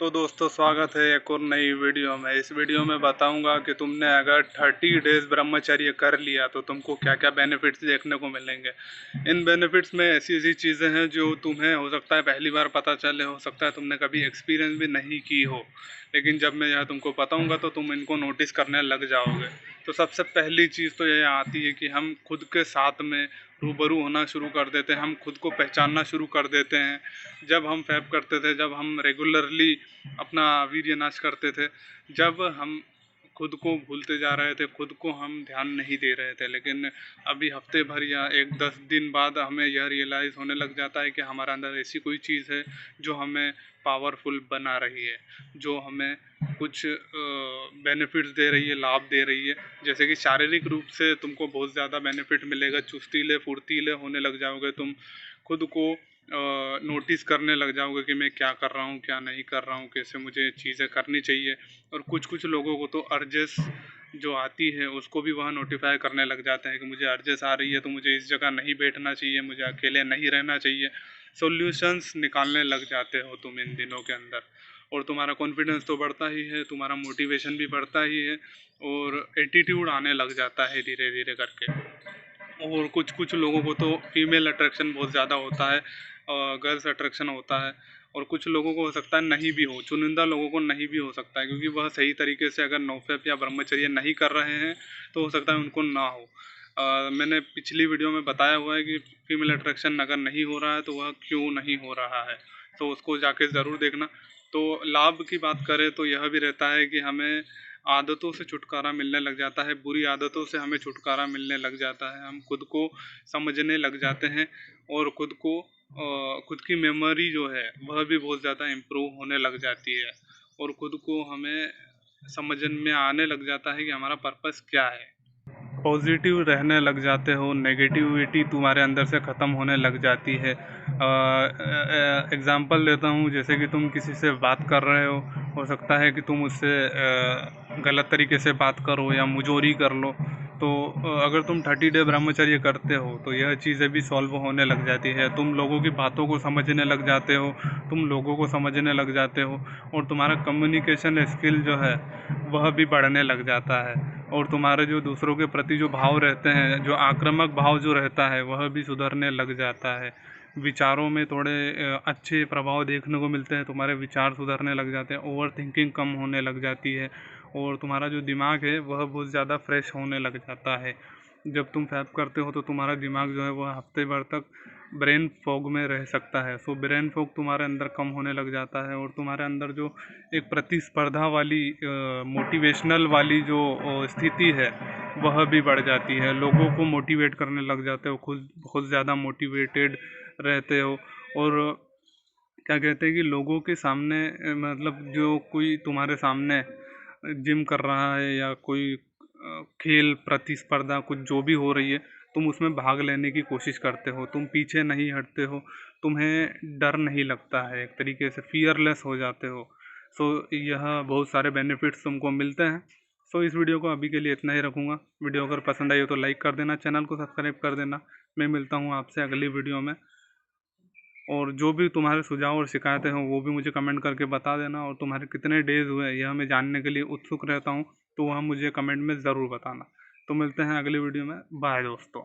तो दोस्तों स्वागत है एक और नई वीडियो में। इस वीडियो में बताऊंगा कि तुमने अगर 30 डेज ब्रह्मचर्य कर लिया तो तुमको क्या क्या बेनिफिट्स देखने को मिलेंगे। इन बेनिफिट्स में ऐसी ऐसी चीज़ें हैं जो तुम्हें हो सकता है पहली बार पता चले, हो सकता है तुमने कभी एक्सपीरियंस भी नहीं की हो, लेकिन जब मैं यह तुमको बताऊंगा तो तुम इनको नोटिस करने लग जाओगे। तो सबसे पहली चीज़ तो यह आती है कि हम खुद के साथ में रूबरू होना शुरू कर देते हैं, हम खुद को पहचानना शुरू कर देते हैं। जब हम फैब करते थे, जब हम रेगुलरली अपना वीर्य नाश करते थे, जब हम खुद को भूलते जा रहे थे, खुद को हम ध्यान नहीं दे रहे थे, लेकिन अभी हफ्ते भर या एक 10 दिन बाद हमें यह रियलाइज़ होने लग जाता है कि हमारे अंदर ऐसी कोई चीज़ है जो हमें पावरफुल बना रही है, जो हमें कुछ बेनिफिट्स दे रही है, लाभ दे रही है। जैसे कि शारीरिक रूप से तुमको बहुत ज़्यादा बेनिफिट मिलेगा, चुस्तीले फुर्तीले होने लग जाओगे, तुम खुद को नोटिस करने लग जाओगे कि मैं क्या कर रहा हूँ, क्या नहीं कर रहा हूँ, कैसे मुझे चीज़ें करनी चाहिए। और कुछ कुछ लोगों को तो अर्जेस जो आती है उसको भी वह नोटिफाई करने लग जाते हैं कि मुझे अर्जेस आ रही है तो मुझे इस जगह नहीं बैठना चाहिए, मुझे अकेले नहीं रहना चाहिए। सॉल्यूशंस निकालने लग जाते हो तुम इन दिनों के अंदर, और तुम्हारा कॉन्फिडेंस तो बढ़ता ही है, तुम्हारा मोटिवेशन भी बढ़ता ही है, और एटीट्यूड आने लग जाता है धीरे धीरे करके। और कुछ कुछ लोगों को तो फीमेल अट्रैक्शन बहुत ज़्यादा होता है, गर्ल्स अट्रैक्शन होता है। और कुछ लोगों को हो सकता है नहीं भी हो, चुनिंदा लोगों को नहीं भी हो सकता है, क्योंकि वह सही तरीके से अगर नौफेप या ब्रह्मचर्य नहीं कर रहे हैं तो हो सकता है उनको ना हो। मैंने पिछली वीडियो में बताया हुआ है कि फीमेल अट्रैक्शन अगर नहीं हो रहा है तो वह क्यों नहीं हो रहा है, तो उसको जाके ज़रूर देखना। तो लाभ की बात करें तो यह भी रहता है कि हमें आदतों से छुटकारा मिलने लग जाता है, बुरी आदतों से हमें छुटकारा मिलने लग जाता है, हम खुद को समझने लग जाते हैं, और खुद को खुद की मेमोरी जो है वह भी बहुत ज़्यादा इम्प्रूव होने लग जाती है, और खुद को हमें समझ में आने लग जाता है कि हमारा पर्पस क्या है। पॉजिटिव रहने लग जाते हो, नेगेटिविटी तुम्हारे अंदर से ख़त्म होने लग जाती है। एग्ज़ाम्पल देता हूँ, जैसे कि तुम किसी से बात कर रहे हो सकता है कि तुम उससे गलत तरीके से बात करो या मुजोरी कर लो। तो अगर तुम 30 डे ब्रह्मचर्य करते हो तो यह चीज़ें भी सॉल्व होने लग जाती है, तुम लोगों की बातों को समझने लग जाते हो, तुम लोगों को समझने लग जाते हो, और तुम्हारा कम्युनिकेशन स्किल जो है वह भी बढ़ने लग जाता है, और तुम्हारे जो दूसरों के प्रति जो भाव रहते हैं, जो आक्रामक भाव जो रहता है वह भी सुधरने लग जाता है। विचारों में थोड़े अच्छे प्रभाव देखने को मिलते हैं, तुम्हारे विचार सुधरने लग जाते हैं, ओवर थिंकिंग कम होने लग जाती है, और तुम्हारा जो दिमाग है वह बहुत ज़्यादा फ्रेश होने लग जाता है। जब तुम फैप करते हो तो तुम्हारा दिमाग जो है वह हफ्ते भर तक ब्रेन फॉग में रह सकता है। सो ब्रेन फॉग तुम्हारे अंदर कम होने लग जाता है, और तुम्हारे अंदर जो एक प्रतिस्पर्धा वाली मोटिवेशनल वाली जो स्थिति है वह भी बढ़ जाती है। लोगों को मोटिवेट करने लग जाते हो, खुद बहुत ज़्यादा मोटिवेटेड रहते हो। और क्या कहते हैं कि लोगों के सामने मतलब जो कोई तुम्हारे सामने जिम कर रहा है या कोई खेल प्रतिस्पर्धा कुछ जो भी हो रही है, तुम उसमें भाग लेने की कोशिश करते हो, तुम पीछे नहीं हटते हो, तुम्हें डर नहीं लगता है, एक तरीके से फियरलेस हो जाते हो। सो यह बहुत सारे बेनिफिट्स तुमको मिलते हैं। सो इस वीडियो को अभी के लिए इतना ही रखूँगा। वीडियो अगर पसंद आई हो तो लाइक कर देना, चैनल को सब्सक्राइब कर देना। मैं मिलता हूँ आपसे अगली वीडियो में, और जो भी तुम्हारे सुझाव और शिकायतें हों वो भी मुझे कमेंट करके बता देना, और तुम्हारे कितने डेज़ हुए यह मैं जानने के लिए उत्सुक रहता हूँ, तो वह मुझे कमेंट में ज़रूर बताना। तो मिलते हैं अगली वीडियो में। बाय दोस्तों।